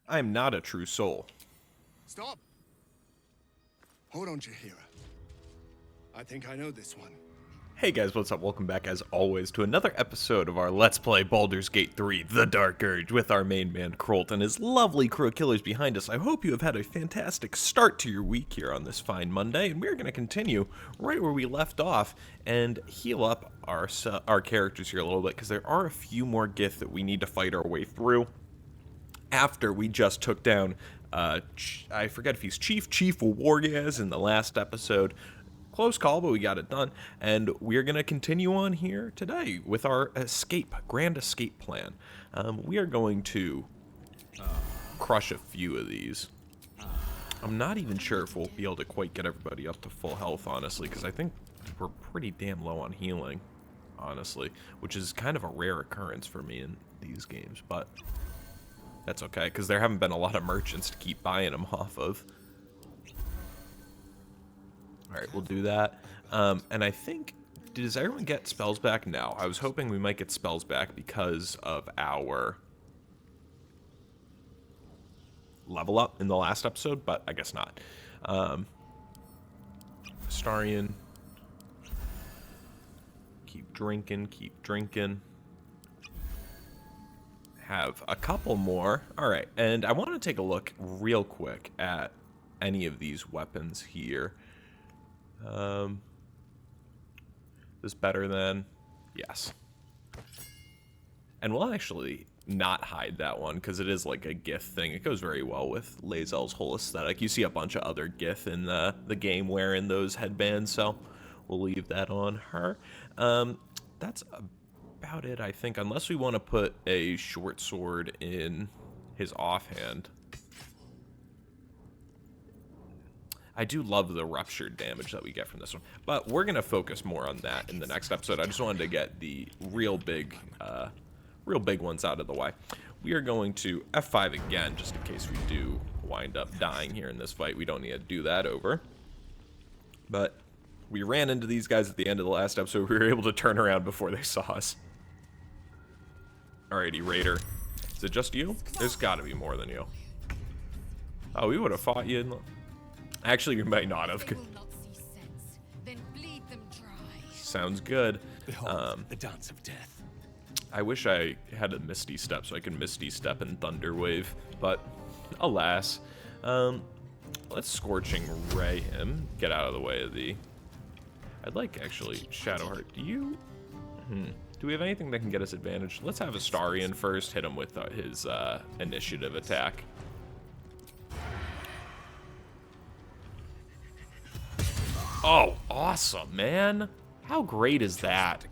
I am not a true soul. Stop! Hold on, Jahira. I think I know this one. Hey guys, what's up? Welcome back as always to another episode of our Let's Play Baldur's Gate 3, The Dark Urge, with our main man Krolt and his lovely crew of killers behind us. I hope you have had a fantastic start to your week here on this fine Monday, and we're going to continue right where we left off and heal up our characters here a little bit, because there are a few more Gith that we need to fight our way through after we just took down, I forget if he's Chief Wargaz in the last episode. Close call, but we got it done, and we're going to continue on here today with our grand escape plan. We are going to crush a few of these. I'm not even sure if we'll be able to quite get everybody up to full health, honestly, because I think we're pretty damn low on healing, honestly, which is kind of a rare occurrence for me in these games, but that's okay, because there haven't been a lot of merchants to keep buying them off of. Alright, we'll do that. And I think, does everyone get spells back? No. I was hoping we might get spells back because of our level up in the last episode, but I guess not. Starian. Keep drinking. Have a couple more. Alright, and I want to take a look real quick at any of these weapons here. This better than? Yes. And we'll actually not hide that one, because it is like a Gith thing. It goes very well with Lae'zel's whole aesthetic. You see a bunch of other Gith in the game wearing those headbands, so we'll leave that on her. That's about it, I think, unless we want to put a short sword in his offhand. I do love the ruptured damage that we get from this one, but we're going to focus more on that in the next episode. I just wanted to get the real big ones out of the way. We are going to F5 again, just in case we do wind up dying here in this fight. We don't need to do that over. But we ran into these guys at the end of the last episode. We were able to turn around before they saw us. Alrighty, Raider. Is it just you? There's got to be more than you. Oh, we would have fought you in the... Actually, we might not have. Sounds good. The dance of death. I wish I had a Misty Step so I could Misty Step and Thunder Wave, but alas. Let's Scorching Ray him. Get out of the way of the... I'd like, actually, Shadowheart. Do you... Do we have anything that can get us advantage? Let's have Astarion first. Hit him with his initiative attack. Oh, awesome, man. How great is that?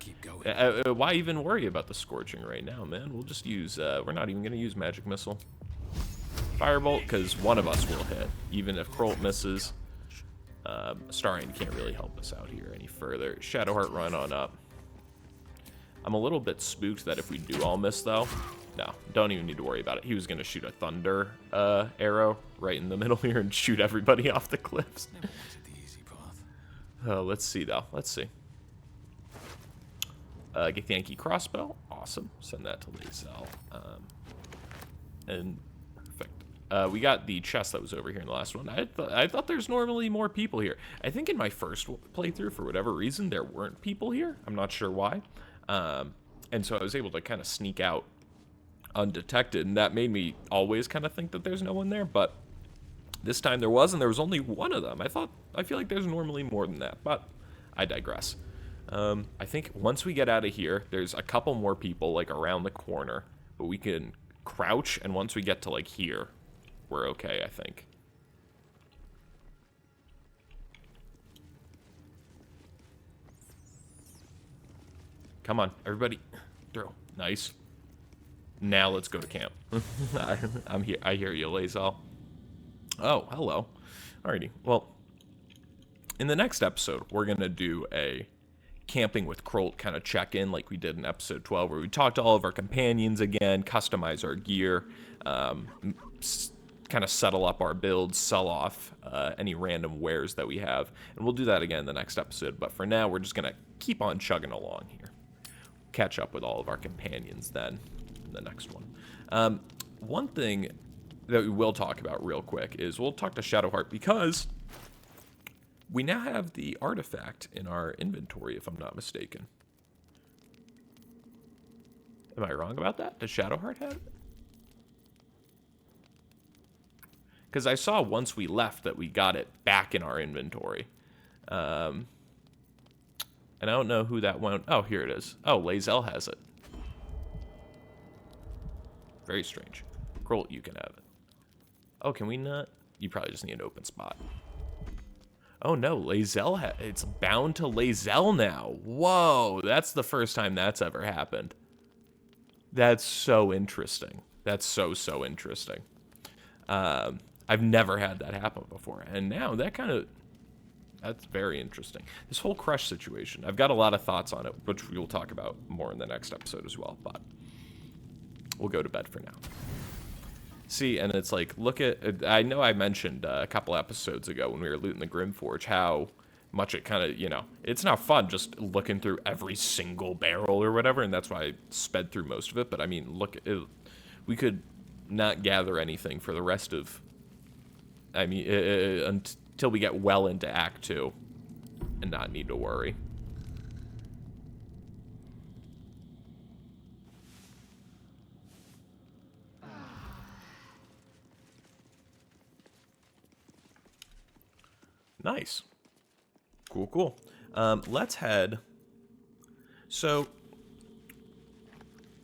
Why even worry about the Scorching right now, man? We'll just use, we're not even going to use Magic Missile. Firebolt, because one of us will hit, even if Krolt misses. Starion can't really help us out here any further. Shadowheart, run on up. I'm a little bit spooked that if we do all miss, though, no, don't even need to worry about it. He was going to shoot a Thunder arrow right in the middle here and shoot everybody off the cliffs. Let's see, though. Let's see. Githyanki crossbow. Awesome. Send that to Lae'zel. And perfect. We got the chest that was over here in the last one. I thought there's normally more people here. I think in my first playthrough, for whatever reason, there weren't people here. I'm not sure why. And so I was able to kind of sneak out undetected, and that made me always kind of think that there's no one there, but this time there was, and there was only one of them. I feel like there's normally more than that, but I digress. I think once we get out of here, there's a couple more people, like, around the corner, but we can crouch, and once we get to, like, here, we're okay, I think. Come on, everybody. Throw. Nice. Now let's go to camp. I'm here. I hear you, Lae'zel. Oh, hello. Alrighty. Well, in the next episode, we're going to do a camping with Krolt kind of check-in like we did in episode 12, where we talk to all of our companions again, customize our gear, kind of settle up our builds, sell off any random wares that we have. And we'll do that again in the next episode. But for now, we're just going to keep on chugging along here. Catch up with all of our companions then in the next one. One thing that we will talk about real quick is we'll talk to Shadowheart because we now have the artifact in our inventory, if I'm not mistaken. Am I wrong about that? Does Shadowheart have it? Because I saw once we left that we got it back in our inventory. And I don't know who that went. Oh, here it is. Oh, Lae'zel has it. Very strange. Krolt, you can have it. Oh, can we not? You probably just need an open spot. Oh no, Lae'zel it's bound to Lae'zel now. Whoa, that's the first time that's ever happened. That's so interesting. That's so interesting. I've never had that happen before, and now that's very interesting. This whole crush situation, I've got a lot of thoughts on it, which we will talk about more in the next episode as well, but we'll go to bed for now. See, and it's like, look at, I know I mentioned a couple episodes ago when we were looting the Grimforge, how much it kind of, it's not fun just looking through every single barrel or whatever, and that's why I sped through most of it, but I mean, look, we could not gather anything for the rest of, until we get well into Act 2 and not need to worry. Nice. Cool. Let's head. So,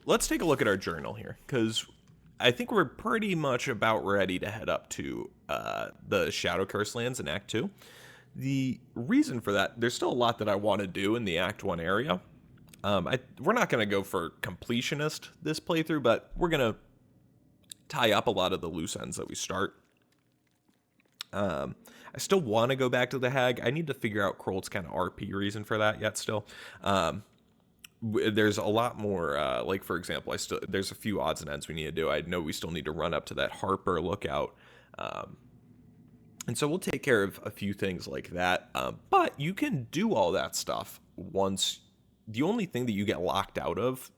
let's take a look at our journal here, because I think we're pretty much about ready to head up to the Shadow Curse lands in Act 2. The reason for that, there's still a lot that I want to do in the Act 1 area. We're not going to go for completionist this playthrough, but we're going to tie up a lot of the loose ends that we start. I still want to go back to the Hag. I need to figure out Krolt's kind of RP reason for that yet still. There's a lot more, like, for example, there's a few odds and ends we need to do. I know we still need to run up to that Harper lookout. And so we'll take care of a few things like that. But you can do all that stuff once. The only thing that you get locked out of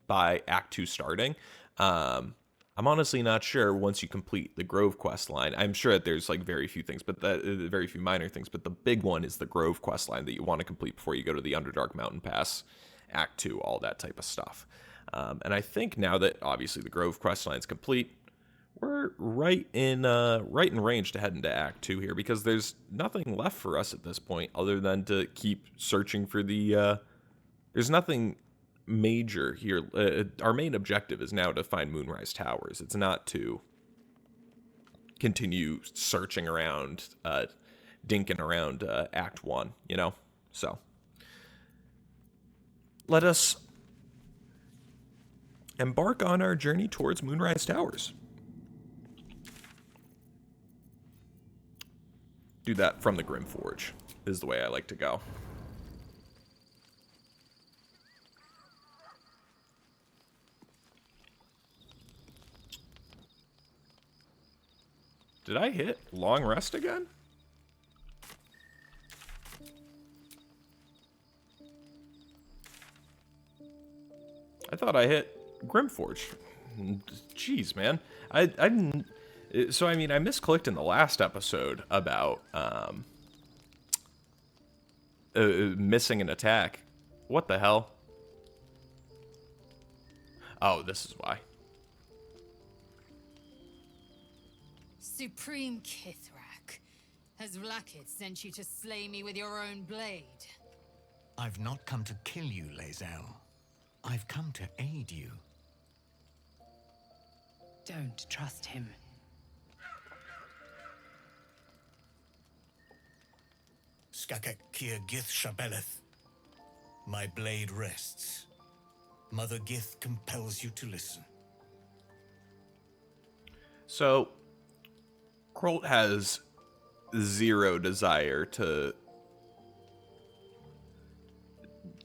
by Act 2 starting, I'm honestly not sure once you complete the Grove quest line. I'm sure that there's like very few things, but very few minor things. But the big one is the Grove quest line that you want to complete before you go to the Underdark Mountain Pass, Act 2, all that type of stuff. And I think now that obviously the Grove quest line is complete, we're right in range to head into Act 2 here, because there's nothing left for us at this point other than to keep searching for the. There's nothing major here. Our main objective is now to find Moonrise Towers. It's not to continue searching around, dinking around Act 1, So let us embark on our journey towards Moonrise Towers. Do that from the Grimforge is the way I like to go. Did I hit long rest again? I thought I hit Grimforge. Jeez, man. I didn't. So I mean, I misclicked in the last episode about missing an attack. What the hell? Oh, this is why. Supreme Kithrak, has Vlaakith sent you to slay me with your own blade? I've not come to kill you, Lae'zel. I've come to aid you. Don't trust him. Skakek Kier Gith Shabeleth. My blade rests. Mother Gith compels you to listen. So, Krolt has zero desire to...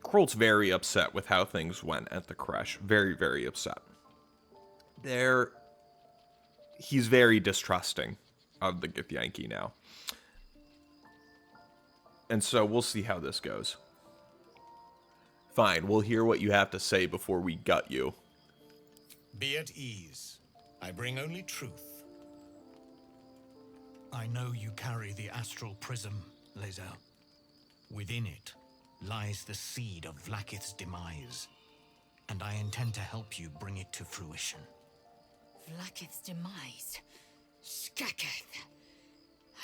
Krolt's very upset with how things went at the Kresh. Very, very upset. He's very distrusting of the Githyanki now. And so we'll see how this goes. Fine, we'll hear what you have to say before we gut you. Be at ease. I bring only truth. I know you carry the astral prism, Lae'zel. Within it lies the seed of Vlaakith's demise, and I intend to help you bring it to fruition. Vlaakith's demise? Skaketh.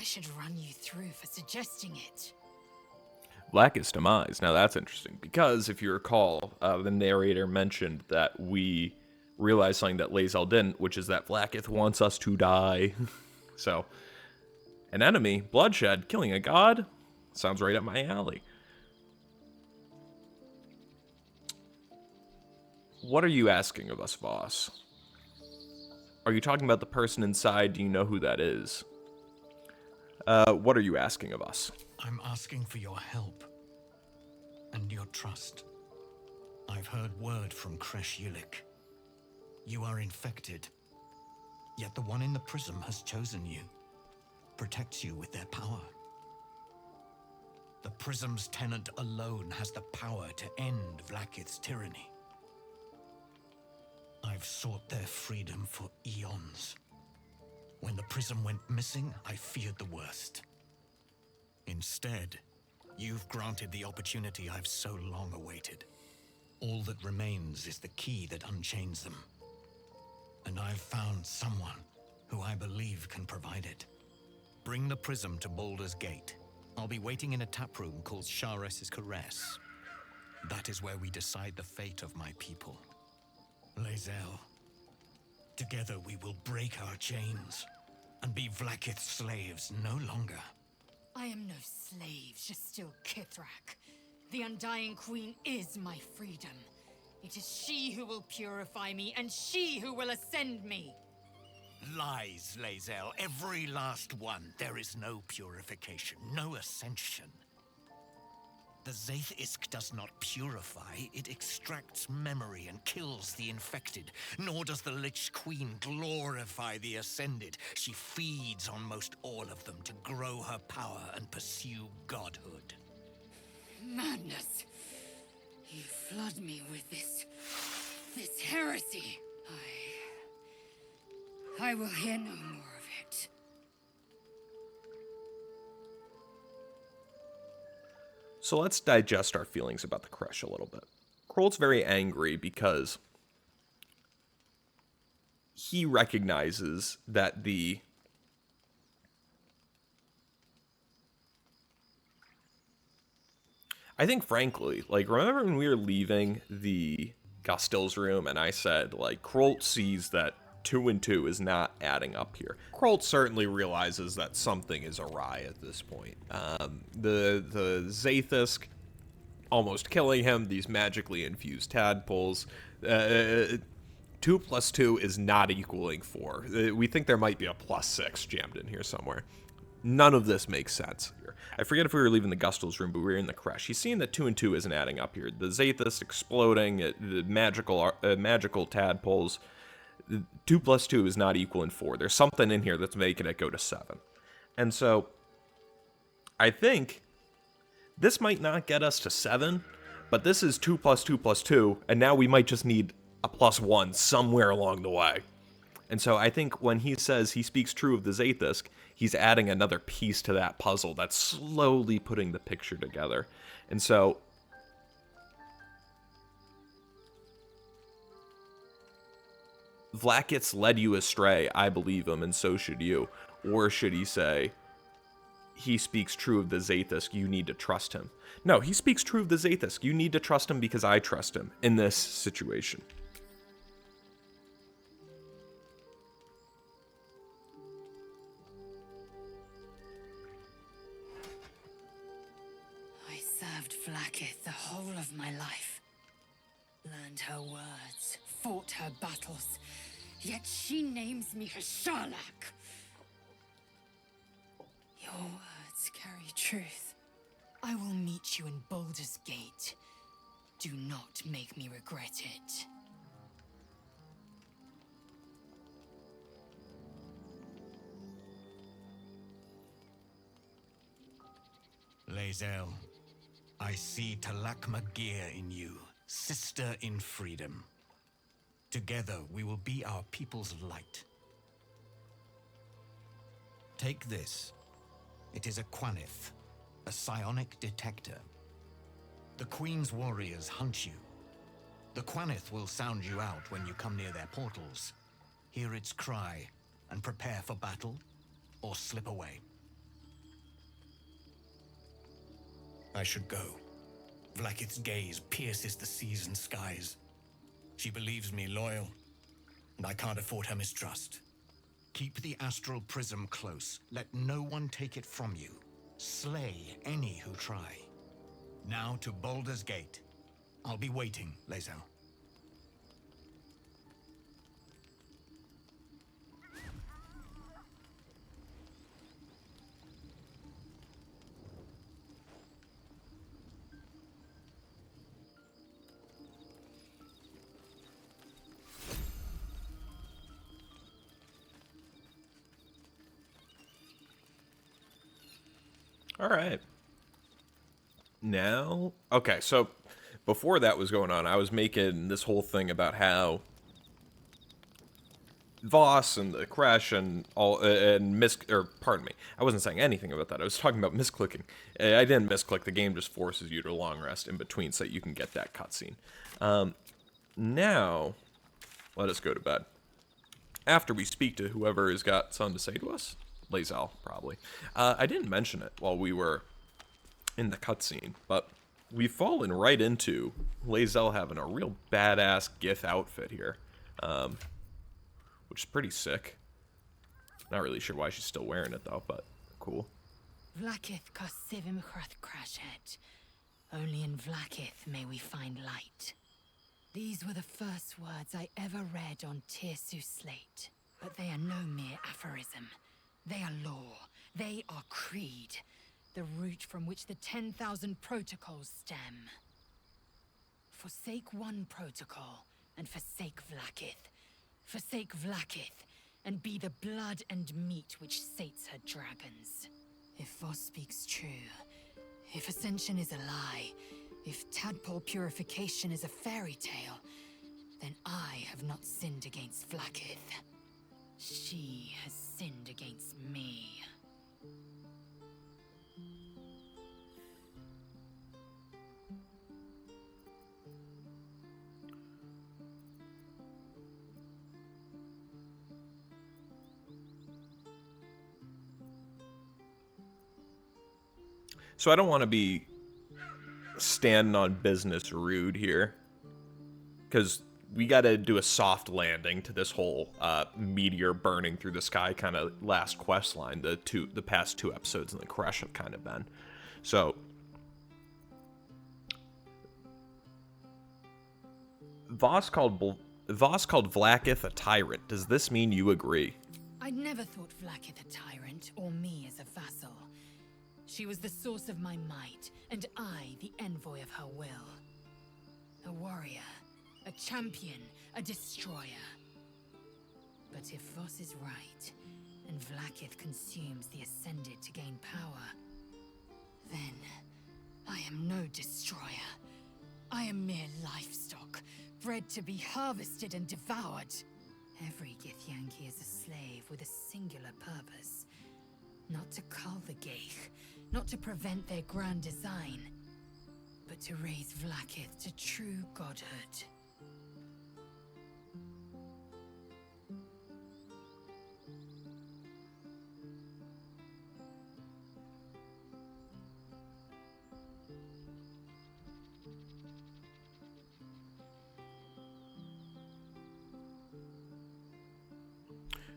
I should run you through for suggesting it. Vlaakith's demise. Now that's interesting, because if you recall, the narrator mentioned that we realized something that Lae'zel didn't, which is that Vlaakith wants us to die. So, an enemy, bloodshed, killing a god, sounds right up my alley. What are you asking of us, boss? Are you talking about the person inside? Do you know who that is? What are you asking of us? I'm asking for your help and your trust. I've heard word from Kresh Yulik. You are infected, yet the one in the prism has chosen you, protects you with their power. The prism's tenant alone has the power to end Vlaakith's tyranny. I've sought their freedom for eons. When the prism went missing, I feared the worst. Instead, you've granted the opportunity I've so long awaited. All that remains is the key that unchains them. And I've found someone who I believe can provide it. Bring the prism to Baldur's Gate. I'll be waiting in a taproom called Shares's Caress. That is where we decide the fate of my people. Lae'zel, together we will break our chains and be Vlaakith's slaves no longer. I am no slave, just still Kithrak. The Undying Queen is my freedom. It is she who will purify me, and she who will ascend me. Lies, Lae'zel, every last one. There is no purification, no ascension. The Zaith-Isk does not purify, it extracts memory and kills the infected. Nor does the Lich Queen glorify the ascended. She feeds on most all of them to grow her power and pursue godhood. Madness! You flood me with this heresy. I will hear no more of it. So let's digest our feelings about the Kresh a little bit. Krolt's very angry because he recognizes that I think, frankly, like, remember when we were leaving the Gastil's room and I said, like, Krolt sees that 2 and 2 is not adding up here. Krolt certainly realizes that something is awry at this point. The Zaithisk almost killing him, these magically infused tadpoles. 2 plus 2 is not equaling 4. We think there might be a +6 jammed in here somewhere. None of this makes sense here. I forget if we were leaving the Gustel's room, but we were in the Kresh. He's seeing that 2 and 2 isn't adding up here. The Zaithis exploding, the magical tadpoles. 2 plus 2 is not equaling 4. There's something in here that's making it go to 7. And so, I think this might not get us to 7, but this is 2 plus 2 plus 2, and now we might just need a +1 somewhere along the way. And so I think when he says he speaks true of the Zaithisk, he's adding another piece to that puzzle that's slowly putting the picture together. And so Vlaakith's led you astray, I believe him, and so should you. Or should he say, he speaks true of the Zaithisk, you need to trust him? No, he speaks true of the Zaithisk, you need to trust him because I trust him in this situation. I served Vlaakith the whole of my life. Learned her words, fought her battles, yet she names me her Sharlak. Your words carry truth. I will meet you in Baldur's Gate. Do not make me regret it. Lae'zel, I see Talak Magir in you, sister in freedom. Together we will be our people's light. Take this. It is a Quanith, a psionic detector. The Queen's warriors hunt you. The Quanith will sound you out when you come near their portals. Hear its cry and prepare for battle, or slip away. I should go. Vlaakith's gaze pierces the seas and skies. She believes me loyal, and I can't afford her mistrust. Keep the astral prism close. Let no one take it from you. Slay any who try. Now to Baldur's Gate. I'll be waiting, Lae'zel. All right. Now, okay, so before that was going on, I was making this whole thing about how Voss and the crash and all and pardon me, I wasn't saying anything about that. I was talking about misclicking. I didn't misclick. The game just forces you to long rest in between so you can get that cutscene. Now, let us go to bed. After we speak to whoever has got something to say to us. Lae'zel, probably. I didn't mention it while we were in the cutscene, but we've fallen right into Lae'zel having a real badass Gith outfit here, which is pretty sick. Not really sure why she's still wearing it, though, but cool. Vlaakith Kosivim Chrath Crashet. Only in Vlaakith may we find light. These were the first words I ever read on Tirsu slate, but they are no mere aphorism. They are law. They are creed. The root from which the 10,000 protocols stem. Forsake one protocol, and forsake Vlaakith. Forsake Vlaakith, and be the blood and meat which sates her dragons. If Voss speaks true, if Ascension is a lie, if tadpole purification is a fairy tale, then I have not sinned against Vlaakith. She has sinned against me. So I don't want to be standing on business rude here, because we got to do a soft landing to this whole meteor burning through the sky kind of last quest line. The past two episodes in the crash have kind of been. So Voss called Vlaakith a tyrant. Does this mean you agree? I'd never thought Vlaakith a tyrant, or me as a vassal. She was the source of my might, and I the envoy of her will. A warrior, a champion, a destroyer. But if Voss is right, and Vlaakith consumes the Ascended to gain power, then I am no destroyer. I am mere livestock, bred to be harvested and devoured. Every Githyanki is a slave with a singular purpose. Not to cull the Geich, not to prevent their grand design, but to raise Vlaakith to true godhood.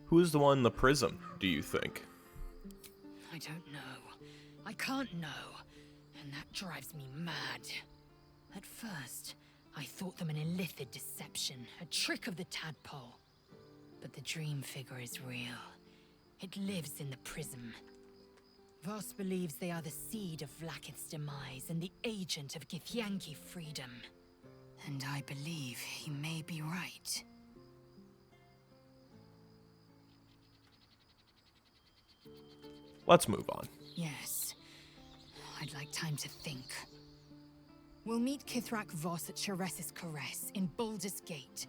Who is the one in the prism, do you think? I don't know. I can't know. And that drives me mad. At first, I thought them an illithid deception, a trick of the tadpole. But the dream figure is real. It lives in the prism. Voss believes they are the seed of Vlaakith's demise and the agent of Githyanki freedom. And I believe he may be right. Let's move on. Yes. I'd like time to think. We'll meet Kithrak Voss at Sheres's Caress in Baldur's Gate.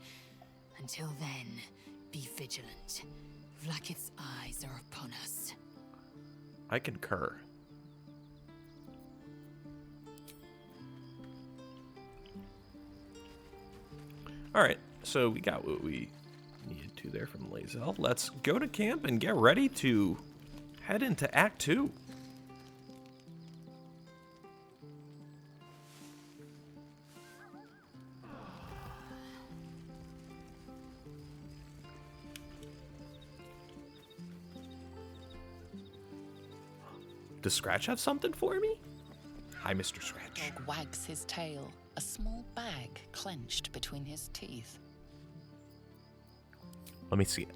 Until then, be vigilant. Vlaakith's eyes are upon us. I concur. Alright, so we got what we needed to there from Lae'zel. Let's go to camp and get ready to head into Act 2. Does Scratch have something for me? Hi, Mr. Scratch. Dog wags his tail, a small bag clenched between his teeth. Let me see it.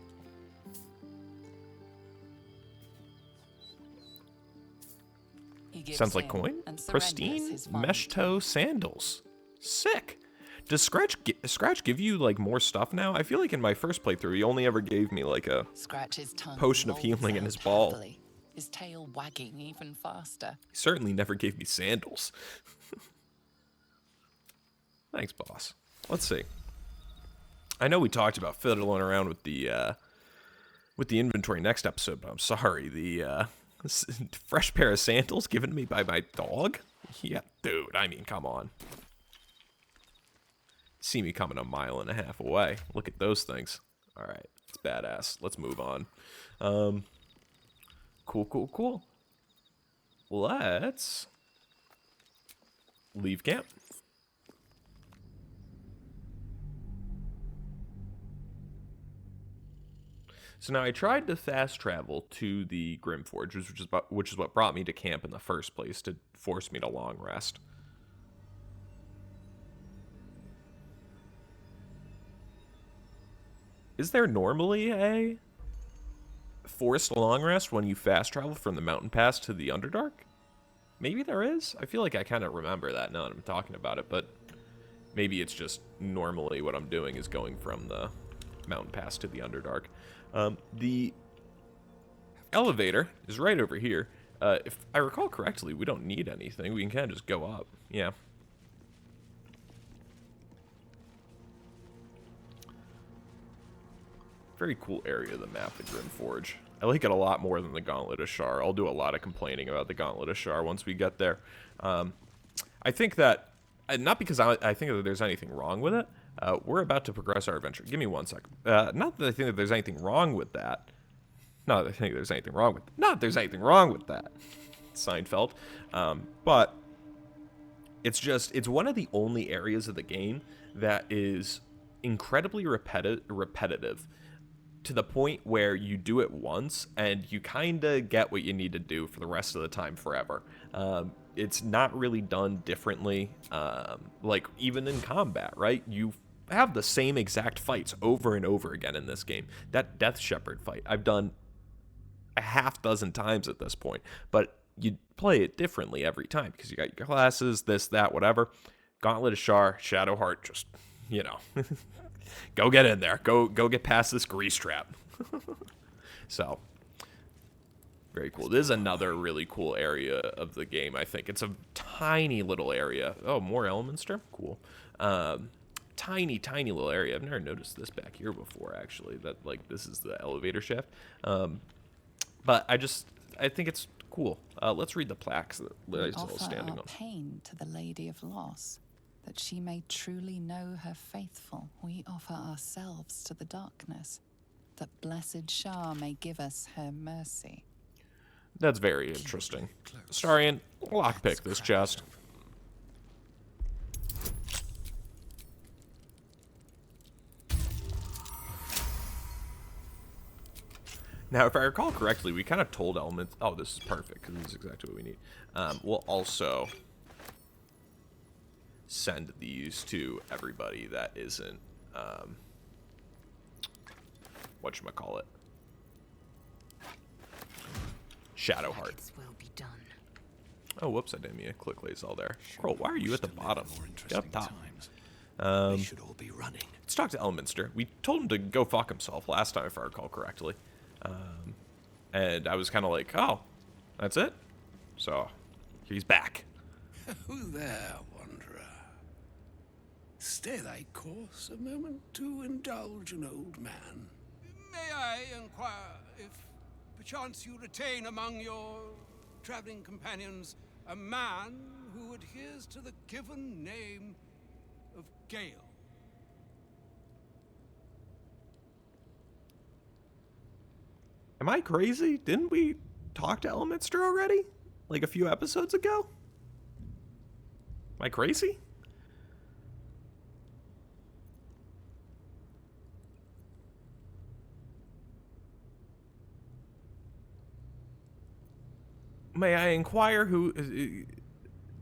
He gives Sounds like in coin. and surrenders Pristine his find. mesh toe sandals. Sick. Does Scratch give you like more stuff now? I feel like in my first playthrough, he only ever gave me like a Scratch's tongue potion of rolls healing in out his ball. happily, his tail wagging even faster. He certainly never gave me sandals. Thanks, boss. Let's see. I know we talked about fiddling around with the inventory next episode, but I'm sorry. The fresh pair of sandals given to me by my dog? Yeah, dude, I mean, come on. See me coming a mile and a half away. Look at those things. All right, it's badass. Let's move on. Cool. Let's leave camp. So now I tried to fast travel to the Grimforge, which is what brought me to camp in the first place, to force me to long rest. Is there normally a forced long rest when you fast travel from the Mountain Pass to the Underdark? Maybe there is? I feel like I kind of remember that now that I'm talking about it, but maybe it's just normally what I'm doing is going from the Mountain Pass to the Underdark. The elevator is right over here. If I recall correctly, we don't need anything. We can kind of just go up. Yeah. Very cool area of the map, the Grimforge. I like it a lot more than the Gauntlet of Shar. I'll do a lot of complaining about the Gauntlet of Shar once we get there. I think that, not because I think that there's anything wrong with it. We're about to progress our adventure. Give me 1 second. Not that I think that there's anything wrong with that. Not that I think there's anything wrong with that. Not that there's anything wrong with that. Seinfeld. But it's one of the only areas of the game that is incredibly repetitive to the point where you do it once and you kind of get what you need to do for the rest of the time forever. It's not really done differently, like even in combat, right? You have the same exact fights over and over again in this game. That Death Shepherd fight I've done a half dozen times at this point, but you play it differently every time because you got your classes, this, that, whatever. Gauntlet of Shar, Shadowheart, just, you know, go get in there. Go get past this grease trap. So, very cool. This is another really cool area of the game, I think. It's a tiny little area. Oh, more Elminster? Cool. Tiny little area. I've never noticed this back here before, actually, that, like, this is the elevator shaft. But I think it's cool. Let's read the plaques that Lae'zel is standing our on. pain to the Lady of Loss, that she may truly know her faithful. We offer ourselves to the darkness, that blessed Shar may give us her mercy. That's very interesting. Starian, lockpick this chest. Now, if I recall correctly, we kind of told Elements... Oh, this is perfect, because this is exactly what we need. We'll also send these to everybody that isn't... whatchamacallit? Shadowheart. Will be done. Oh, whoops, I didn't mean to click Lae'zel there. Krolt, why are you at the bottom? Get up top. We should all be running. Let's talk to Elminster. We told him to go fuck himself last time, if I recall correctly. And I was kind of like, oh, that's it? So, he's back. Who there, wanderer? Stay thy course a moment to indulge an old man. May I inquire if perchance you retain among your traveling companions, a man who adheres to the given name of Gale. Am I crazy? Didn't we talk to Elminster already? Like a few episodes ago? Am I crazy? May I inquire who...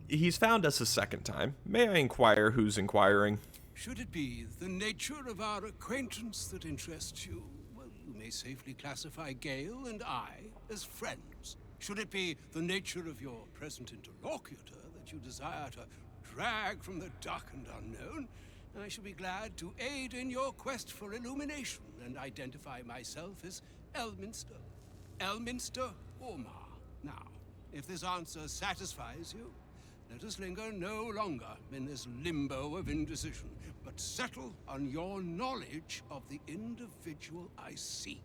He's found us a second time. May I inquire who's inquiring? Should it be the nature of our acquaintance that interests you, well, you may safely classify Gale and I as friends. Should it be the nature of your present interlocutor that you desire to drag from the dark and unknown, I shall be glad to aid in your quest for illumination and identify myself as Elminster. Elminster Ormar. Now, if this answer satisfies you, let us linger no longer in this limbo of indecision, but settle on your knowledge of the individual I seek.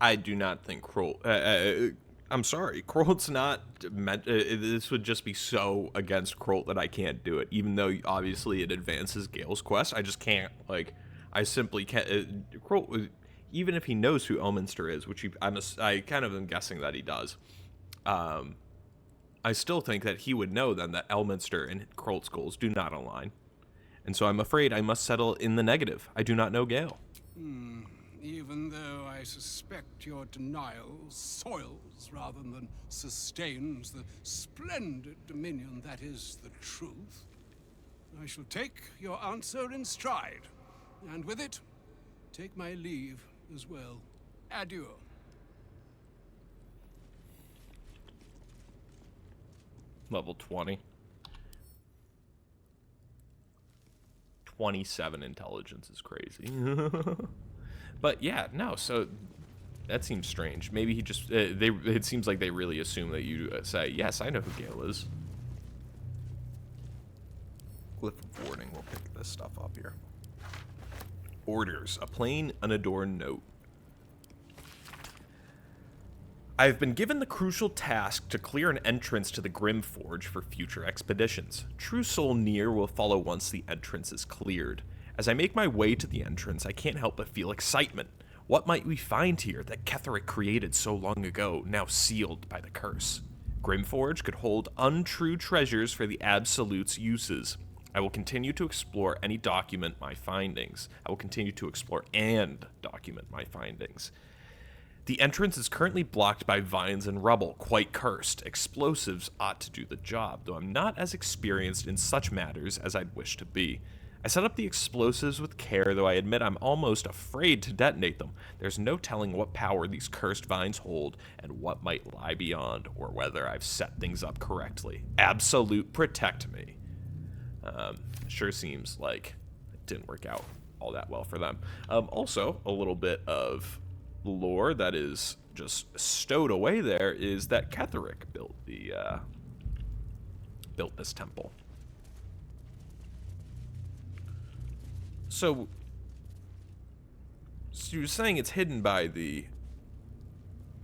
I do not think Krolt... I'm sorry, Krolt's not meant... this would just be so against Krolt that I can't do it. Even though, obviously, it advances Gale's quest, I just can't. Like, I simply can't... Krolt, even if he knows who Elminster is, which I kind of am guessing that he does, I still think that he would know, then, that Elminster and Krolt's goals do not align. And so I'm afraid I must settle in the negative. I do not know Gale. Even though I suspect your denial soils rather than sustains the splendid dominion that is the truth, I shall take your answer in stride, and with it, take my leave as well. Adieu. Level 20. 27 intelligence is crazy. But yeah, no, so that seems strange. Maybe he just, it seems like they really assume that you say, yes, I know who Gale is. Glyph of warning, we'll pick this stuff up here. Orders, a plain, unadorned note. I have been given the crucial task to clear an entrance to the Grim Forge for future expeditions. True Soul Near will follow once the entrance is cleared. As I make my way to the entrance, I can't help but feel excitement. What might we find here that Ketheric created so long ago, now sealed by the curse? Grimforge could hold untrue treasures for the Absolute's uses. I will continue to explore any document my findings. I will continue to explore and document my findings. The entrance is currently blocked by vines and rubble, quite cursed. Explosives ought to do the job, though I'm not as experienced in such matters as I'd wish to be. I set up the explosives with care, though I admit I'm almost afraid to detonate them. There's no telling what power these cursed vines hold and what might lie beyond, or whether I've set things up correctly. Absolute, protect me. Sure seems like it didn't work out all that well for them. Also, a little bit of lore that is just stowed away there is that Ketheric built this temple. So you're saying it's hidden by the...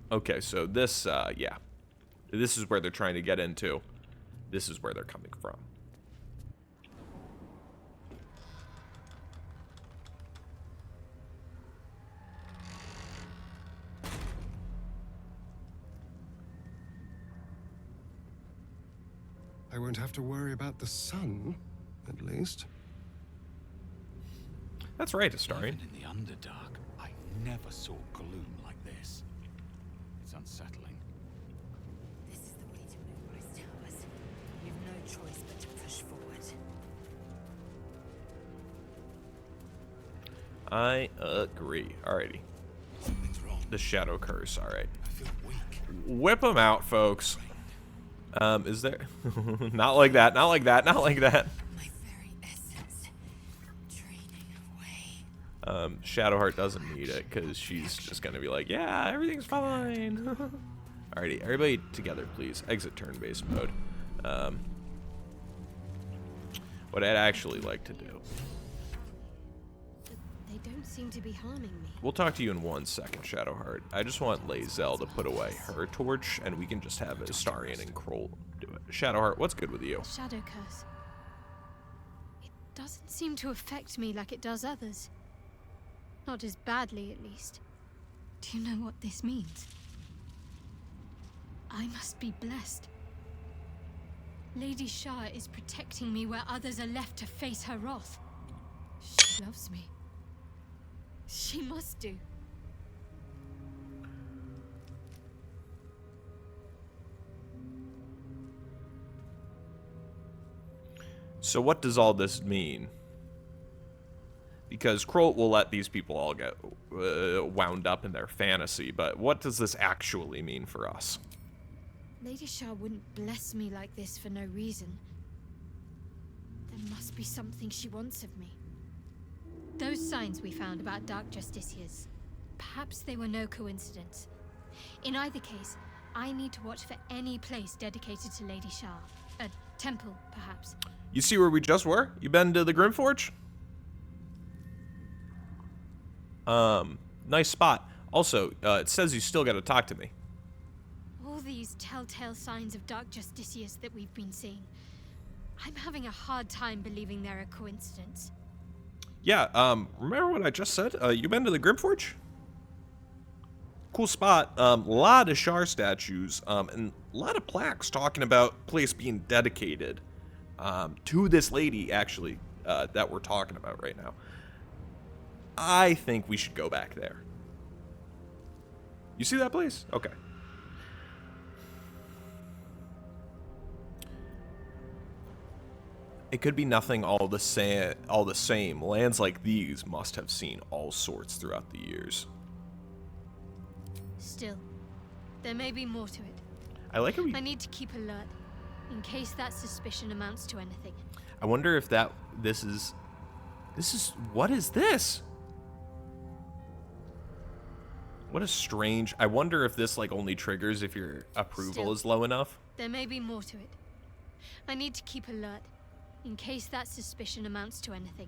Okay, so this, yeah. This is where they're trying to get into. This is where they're coming from. I won't have to worry about the sun, at least. That's right, Astarion. Even in the Underdark, I never saw gloom like this. It's unsettling. This is the way to Moonrise Towers. We've no choice but to push forward. I agree. Alrighty. Something's wrong. The Shadow Curse, alright. I feel weak. Whip them out, folks. Is there... not like that, not like that, not like that. My very essence draining away. Shadowheart doesn't need it, because she's just gonna be like, yeah, everything's fine. Alrighty, everybody together, please. Exit turn-based mode. what I'd actually like to do. But they don't seem to be harming me. We'll talk to you in 1 second, Shadowheart. I just want Lae'zel to put away her torch, and we can just have Astarion and Krolt do it. Shadowheart, what's good with you? Shadow curse. It doesn't seem to affect me like it does others. Not as badly, at least. Do you know what this means? I must be blessed. Lady Shah is protecting me where others are left to face her wrath. She loves me. She must do. So what does all this mean? Because Krolt will let these people all get wound up in their fantasy, but what does this actually mean for us? Lady Shah wouldn't bless me like this for no reason. There must be something she wants of me. Those signs we found about Dark Justiciars, perhaps they were no coincidence. In either case, I need to watch for any place dedicated to Lady Shah. A temple, perhaps. You see where we just were? You been to the Grimforge? Nice spot. Also, it says you still gotta talk to me. All these telltale signs of Dark Justiciars that we've been seeing. I'm having a hard time believing they're a coincidence. Yeah, remember what I just said? You been to the Grimforge? Cool spot. Lot of Shar statues, and a lot of plaques talking about place being dedicated to this lady, actually, that we're talking about right now. I think we should go back there. You see that place? Okay. It could be nothing all the same. Lands like these must have seen all sorts throughout the years. Still, there may be more to it. I like how I need to keep alert, in case that suspicion amounts to anything. I wonder if this is what is this? What a strange. I wonder if this like only triggers if your approval is low enough. There may be more to it. I need to keep alert, in case that suspicion amounts to anything.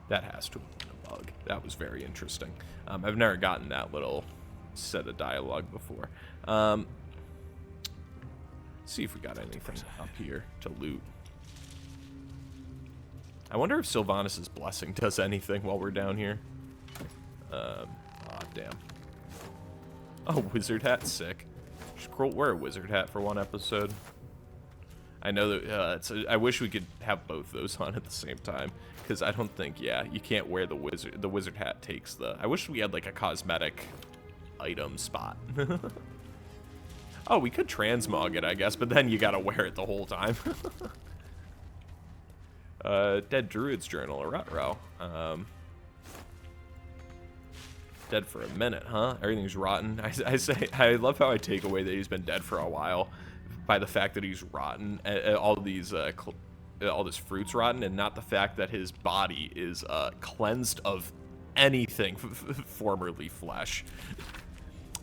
That has to have been a bug. That was very interesting. I've never gotten that little set of dialogue before. See if we got anything up here to loot. I wonder if Sylvanas' blessing does anything while we're down here. Damn. Oh, wizard hat, sick. Should Krolt wear a wizard hat for one episode? I know that I wish we could have both those on at the same time, because I don't think, yeah, you can't wear the wizard hat takes the. I wish we had like a cosmetic item spot. Oh, we could transmog it, I guess, but then you gotta wear it the whole time. Dead Druid's Journal, a Rutro. Dead for a minute, huh? Everything's rotten. I love how I take away that he's been dead for a while by the fact that he's rotten. All this fruit's rotten, and not the fact that his body is cleansed of anything formerly flesh.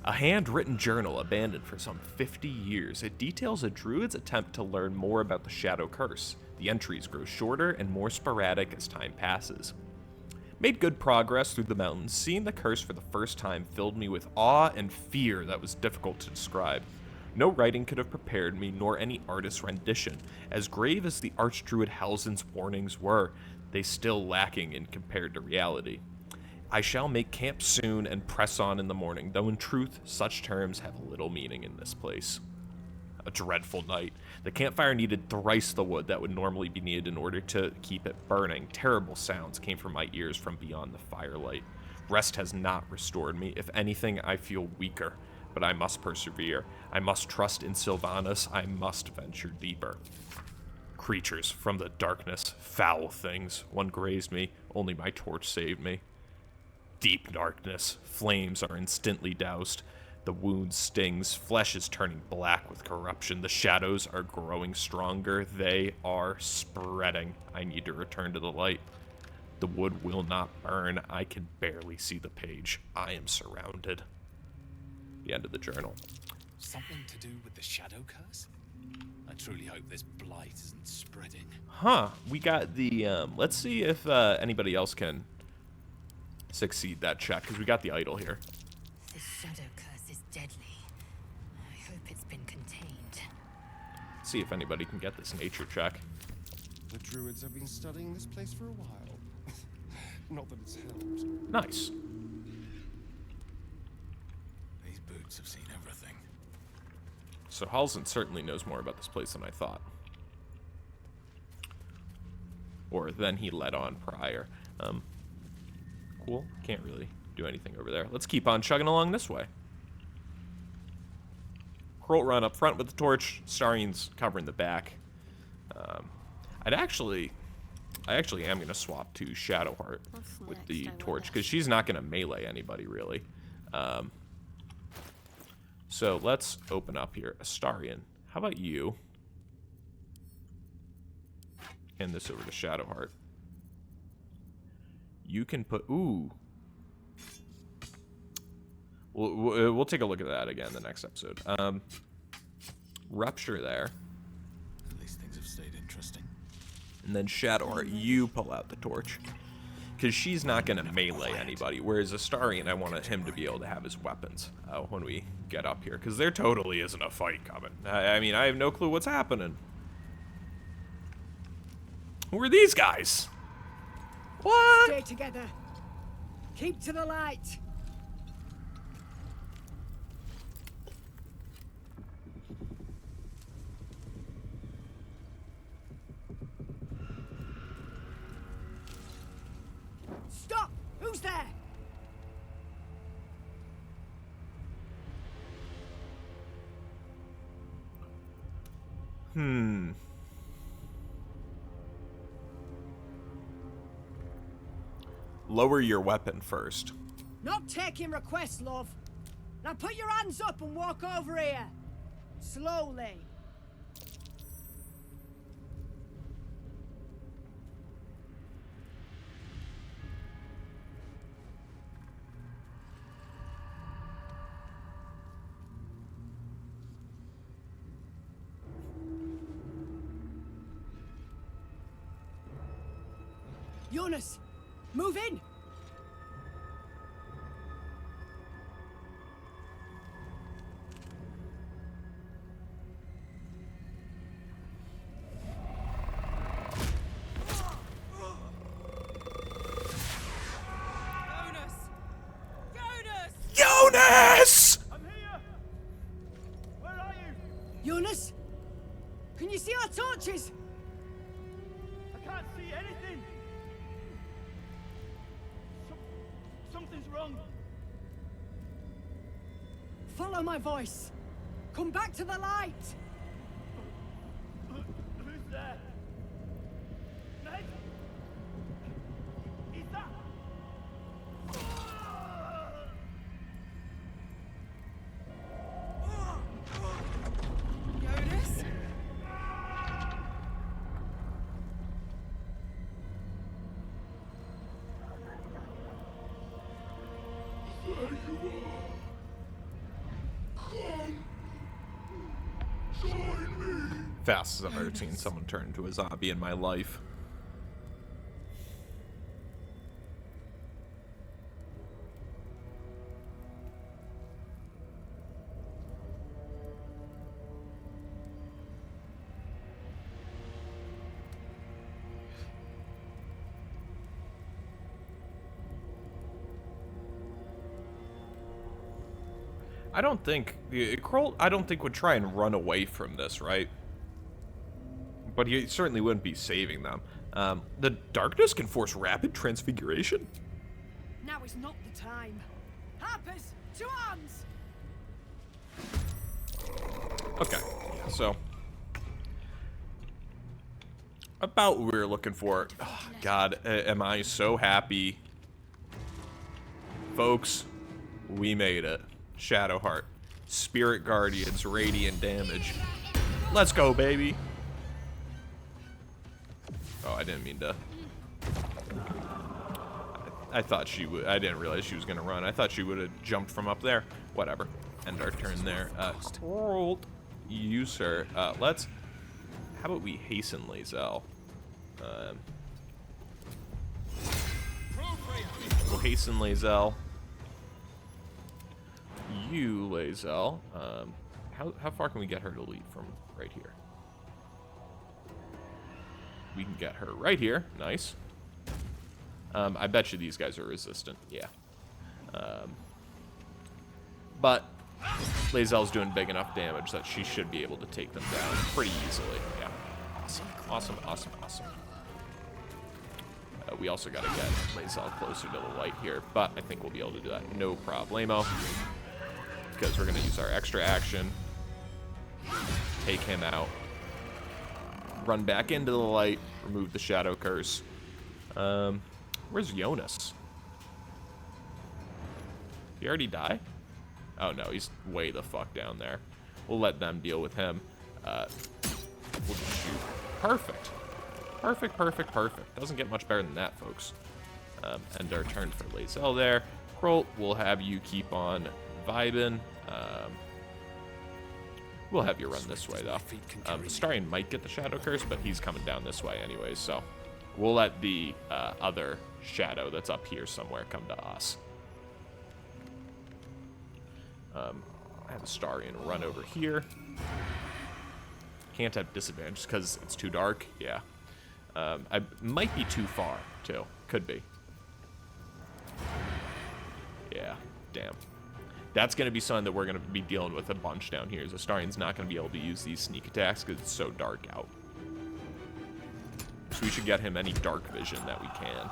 A handwritten journal abandoned for some 50 years. It details a druid's attempt to learn more about the Shadow Curse. The entries grow shorter and more sporadic as time passes. Made good progress through the mountains. Seeing the curse for the first time filled me with awe and fear that was difficult to describe. No writing could have prepared me, nor any artist's rendition. As grave as the Archdruid Halzin's warnings were, they still lacking in compared to reality. I shall make camp soon and press on in the morning, though in truth, such terms have little meaning in this place. A dreadful night. The campfire needed thrice the wood that would normally be needed in order to keep it burning. Terrible sounds came from my ears from beyond the firelight. Rest has not restored me. If anything, I feel weaker. But I must persevere. I must trust in Sylvanas. I must venture deeper. Creatures from the darkness, foul things. One grazed me. Only my torch saved me. Deep darkness. Flames are instantly doused. The wound stings. Flesh is turning black with corruption. The shadows are growing stronger. They are spreading. I need to return to the light. The wood will not burn. I can barely see the page. I am surrounded. The end of the journal. Something to do with the Shadow Curse? A truly hope this blight isn't spreading. Huh. We got the, let's see if anybody else can succeed that check, because we got the idol here. This shadow curse is deadly. I hope it's been contained. Let's see if anybody can get this nature check. The druids have been studying this place for a while. Not that it's helped. Nice. These boots have seen everything. So Halsin certainly knows more about this place than I thought. Or than he let on prior. Cool. Can't really do anything over there. Let's keep on chugging along this way. Krolt run up front with the torch. Starian's covering the back. I actually am going to swap to Shadowheart with the torch, because she's not going to melee anybody, really. So let's open up here. Astarion, how about you? Hand this over to Shadowheart. You can put... Ooh. We'll take a look at that again in the next episode. Rupture there. At least things have stayed interesting. And then Shadowheart, you pull out the torch. Because she's not going to melee anybody. Whereas Astarion, I wanted him to be able to have his weapons when we get up here. Because there totally isn't a fight coming. I mean, I have no clue what's happening. Who are these guys? What? Stay together. Keep to the light. Stop! Who's there? Lower your weapon first. Not taking requests, love. Now put your hands up and walk over here. Slowly. Jonas, move in! Jonas! I'm here! Where are you? Jonas? Can you see our torches? I can't see anything! Something's wrong. Follow my voice. Come back to the light. Who's there? Meg? Is that? Jonas? Fastest I've ever seen someone turn into a zombie in my life. I don't think Krolt, I don't think would try and run away from this, right? But he certainly wouldn't be saving them. The darkness can force rapid transfiguration. Now is not the time. Harpers, to arms! Okay, yeah, so about what we were looking for. Oh, God, am I so happy. Folks, we made it. Shadowheart. Spirit Guardians, radiant damage. Let's go, baby. Oh, I didn't mean to. I thought she would. I didn't realize she was going to run. I thought she would have jumped from up there. Whatever. End our turn there. Krolt, you, sir. Let's how about we hasten Lae'zel? We'll hasten Lae'zel. You, Lae'zel. How far can we get her to lead from right here? We can get her right here. Nice. I bet you these guys are resistant. Yeah. But Lae'zel's doing big enough damage that she should be able to take them down pretty easily. Yeah. Awesome. Awesome, awesome, awesome. We also got to get Lae'zel closer to the light here, but I think we'll be able to do that. No problemo. Because we're going to use our extra action. Take him out. Run back into the light. Remove the shadow curse. Where's Jonas? Did he already die? Oh no, he's way the fuck down there. We'll let them deal with him. We'll just shoot. Perfect. Perfect, perfect, perfect. Doesn't get much better than that, folks. End our turn for Lae'zel there. Krolt, we'll have you keep on vibing. We'll have you run this way, though. Astarion might get the Shadow Curse, but he's coming down this way anyways, so we'll let the other Shadow that's up here somewhere come to us. I have Astarion run over here. Can't have disadvantage because it's too dark. Yeah. I might be too far, too. Could be. Yeah, damn. That's going to be something that we're going to be dealing with a bunch down here. Astarion's not going to be able to use these sneak attacks because it's so dark out. So we should get him any dark vision that we can.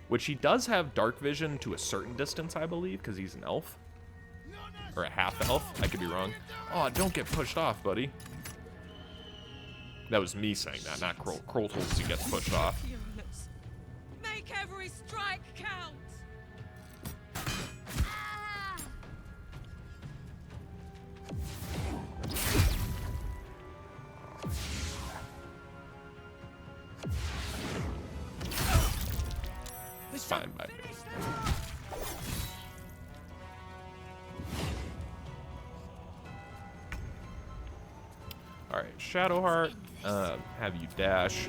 Which he does have dark vision to a certain distance, I believe, because he's an elf. Or a half elf. I could be wrong. Oh, don't get pushed off, buddy. That was me saying that, not Krolt. Krolt holds he gets pushed off. Make every strike count. It's fine by me. Alright, Shadowheart, have you dash.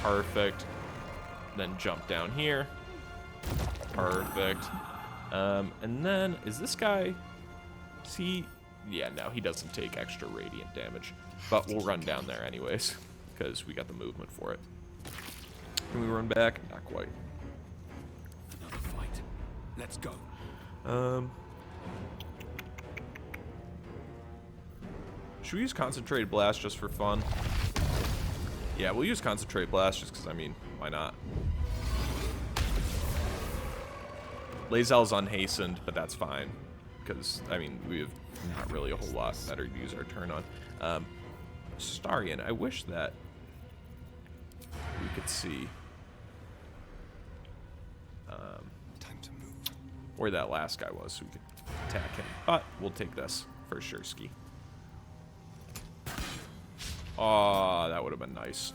Perfect. Then jump down here. Perfect. And then, is this guy... See... Yeah, no, he doesn't take extra radiant damage. But we'll run down there anyways, because we got the movement for it. Can we run back? Not quite. Another fight. Let's go. Should we use Concentrated Blast just for fun? Yeah, we'll use Concentrated Blast just because, I mean, why not? Lae'zel's unhastened, but that's fine. Because, I mean, we have not really a whole lot better to use our turn on. Astarion, I wish that we could see Time to move. where that last guy was so we could attack him. But we'll take this for sure, Ski. Oh, that would have been nice.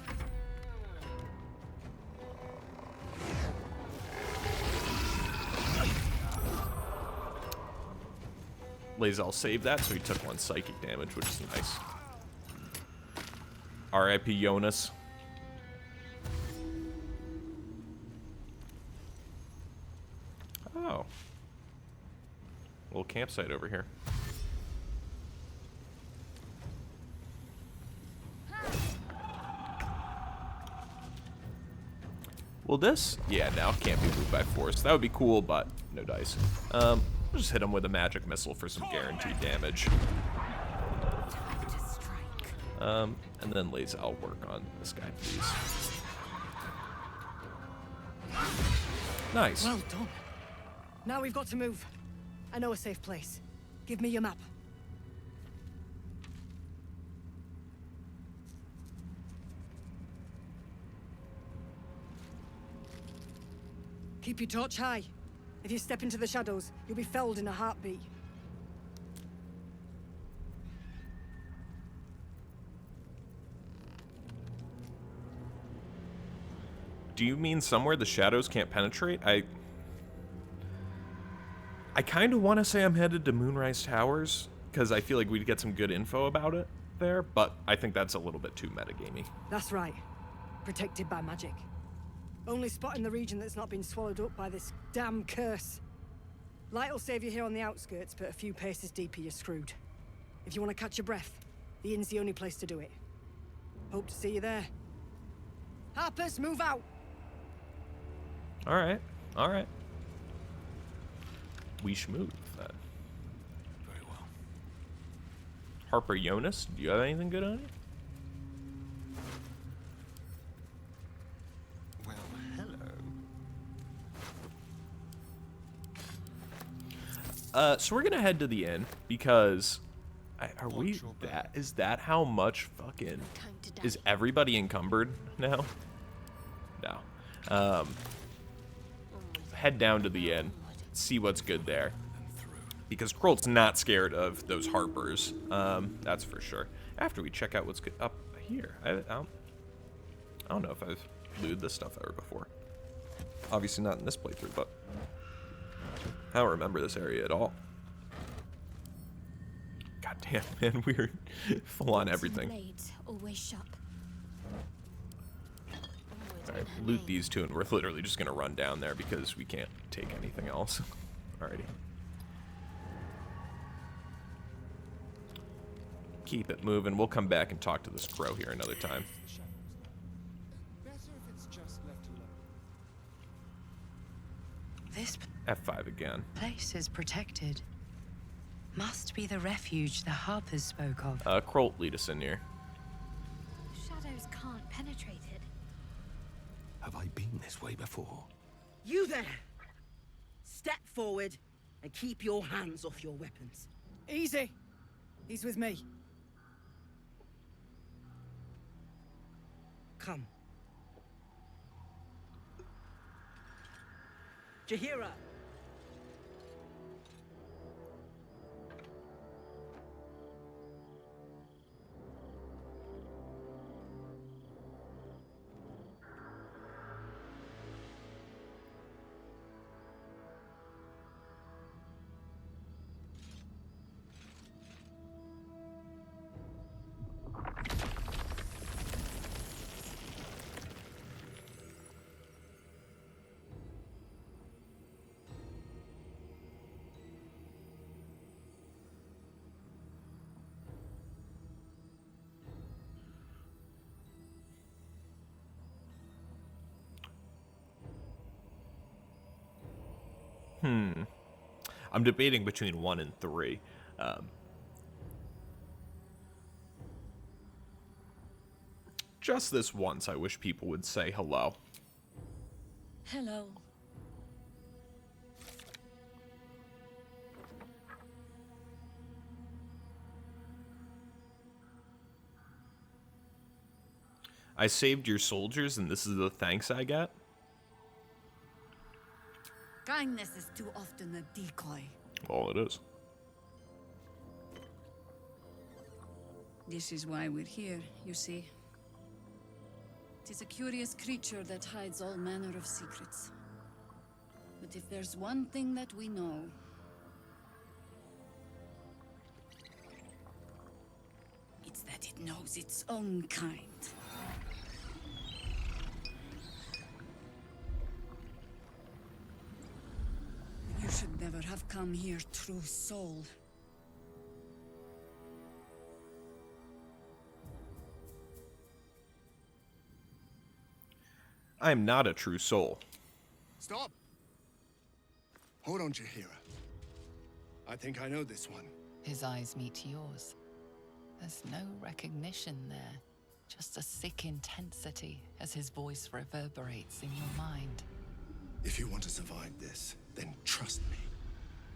Lae'zel saved that, so he took 1 psychic damage, which is nice. R.I.P. Jonas. Oh. Little campsite over here. Will this? Yeah, now can't be moved by force. That would be cool, but no dice. We'll just hit him with a magic missile for some guaranteed damage. And then Lae'zel work on this guy, please. Nice. Well done. Now we've got to move. I know a safe place. Give me your map. Keep your torch high. If you step into the shadows, you'll be felled in a heartbeat. Do you mean somewhere the shadows can't penetrate? I kind of want to say I'm headed to Moonrise Towers, because I feel like we'd get some good info about it there, but I think that's a little bit too metagamey. That's right. Protected by magic. Only spot in the region that's not been swallowed up by this damn curse. Light'll save you here on the outskirts, but a few paces deeper you're screwed. If you want to catch your breath, the inn's the only place to do it. Hope to see you there. Harpers, move out! Alright, alright. We schmooze then. Very well. Harper Jonas, do you have anything good on you? Well, hello. So we're gonna head to the inn because are we Watch your that back. is that how much fucking Time to die. is everybody encumbered now? No. Head down to the inn, see what's good there. Because Krolt's not scared of those Harpers, that's for sure. After we check out what's good up here, I don't know if I've looted this stuff ever before. Obviously not in this playthrough, but I don't remember this area at all. God damn, man, we're full on everything. Blades, always sharp. Alright, loot these two, and we're literally just gonna run down there because we can't take anything else. Alrighty. Keep it moving. We'll come back and talk to this crow here another time. The shadows. Better if it's just left alone. This F5 again. place is protected. Must be the refuge the Harpers spoke of. Krolt, lead us in here. Shadows can't penetrate it. Have I been this way before? You there! Step forward and keep your hands off your weapons. Easy. He's with me. Come. Jahira! I'm debating between 1 and 3. Just this once, I wish people would say hello. Hello. I saved your soldiers, and this is the thanks I get? Kindness is too often a decoy. Well, it is. This is why we're here, you see. It is a curious creature that hides all manner of secrets. But if there's one thing that we know, it's that it knows its own kind. You should never have come here, true soul. I am not a true soul. Stop! Hold on, Jahira. I think I know this one. His eyes meet yours. There's no recognition there, just a sick intensity as his voice reverberates in your mind. If you want to survive this, then trust me.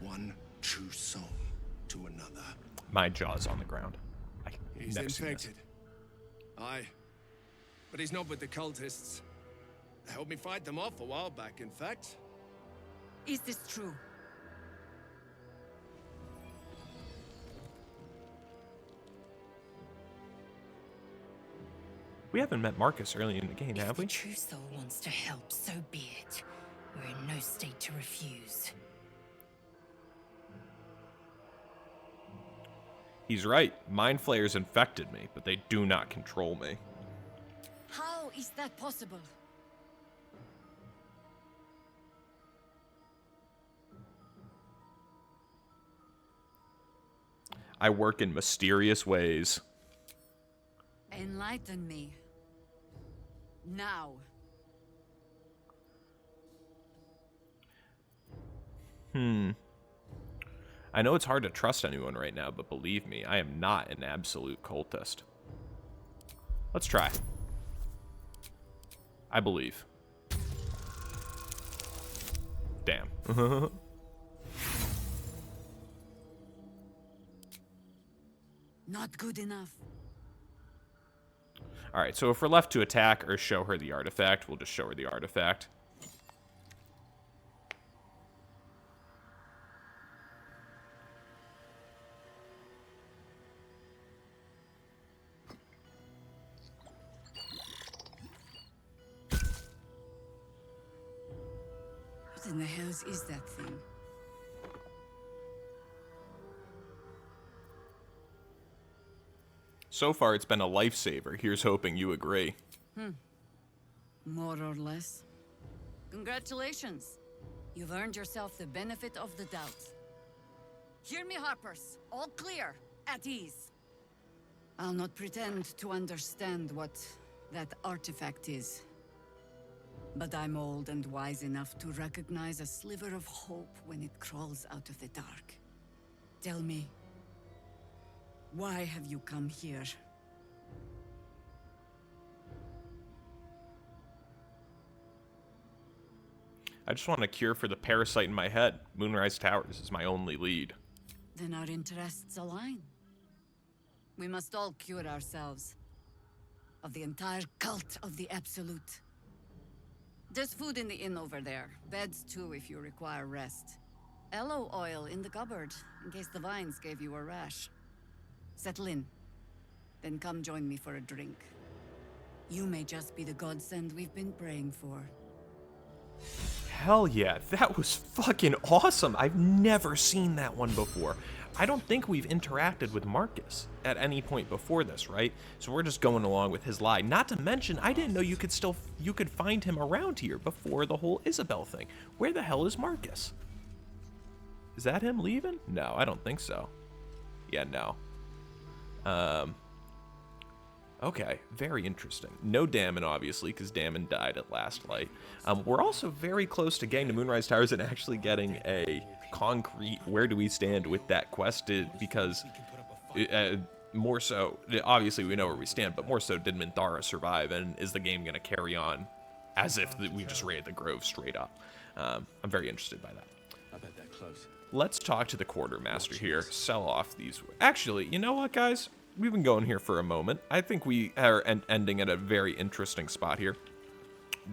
One true soul to another. My jaw's on the ground. He's never seen this. infected. Aye. But he's not with the cultists. They helped me fight them off a while back, in fact. Is this true? We haven't met Marcus early in the game, have If the we? true soul wants to help, so be it. We're in no state to refuse. He's right. Mind flayers infected me, but they do not control me. How is that possible? I work in mysterious ways. Enlighten me. Now. I know it's hard to trust anyone right now, but believe me, I am not an absolute cultist. Let's try. I believe. Damn. Not good enough. Alright, so if we're left to attack or show her the artifact, we'll just show her the artifact. What in the hells is that thing? So far, it's been a lifesaver. Here's hoping you agree. More or less. Congratulations. You've earned yourself the benefit of the doubt. Hear me, Harpers. All clear. At ease. I'll not pretend to understand what that artifact is. But I'm old and wise enough to recognize a sliver of hope when it crawls out of the dark. Tell me, why have you come here? I just want a cure for the parasite in my head. Moonrise Towers is my only lead. Then our interests align. We must all cure ourselves. Of the entire cult of the Absolute. There's food in the inn over there. Beds too if you require rest. Aloe oil in the cupboard, in case the vines gave you a rash. Settle in. Then come join me for a drink. You may just be the godsend we've been praying for. Hell yeah, that was fucking awesome. I've never seen that one before. I don't think we've interacted with Marcus at any point before this, right? So we're just going along with his lie. Not to mention, I didn't know you could find him around here before the whole Isabel thing. Where the hell is Marcus? Is that him leaving? No, I don't think so. Yeah, no. Okay, very interesting. No Damon, obviously, because Damon died at last light. We're also very close to getting to Moonrise Towers and actually getting a concrete where do we stand with that quest, because more so, obviously we know where we stand, but more so, did Minthara survive, and is the game going to carry on as if we just raided the Grove straight up? I'm very interested by that. I bet they're close. Let's talk to the quartermaster here, sell off these. Actually, you know what, guys? We've been going here for a moment. I think we are ending at a very interesting spot here.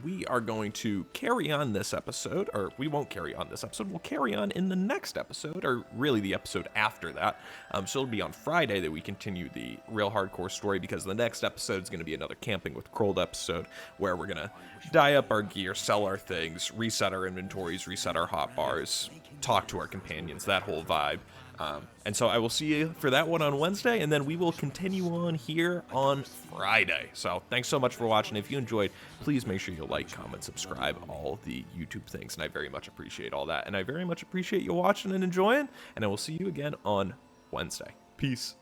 We are going to carry on this episode, or we won't carry on this episode. We'll carry on in the next episode, or really the episode after that. So it'll be on Friday that we continue the real hardcore story, because the next episode is going to be another Camping with Krolt episode, where we're going to dye up our gear, sell our things, reset our inventories, reset our hotbars, talk to our companions, that whole vibe. And so I will see you for that one on Wednesday, and then we will continue on here on Friday. So thanks so much for watching. If you enjoyed, please make sure you like, comment, subscribe, all the YouTube things, and I very much appreciate all that. And I very much appreciate you watching and enjoying, and I will see you again on Wednesday. Peace.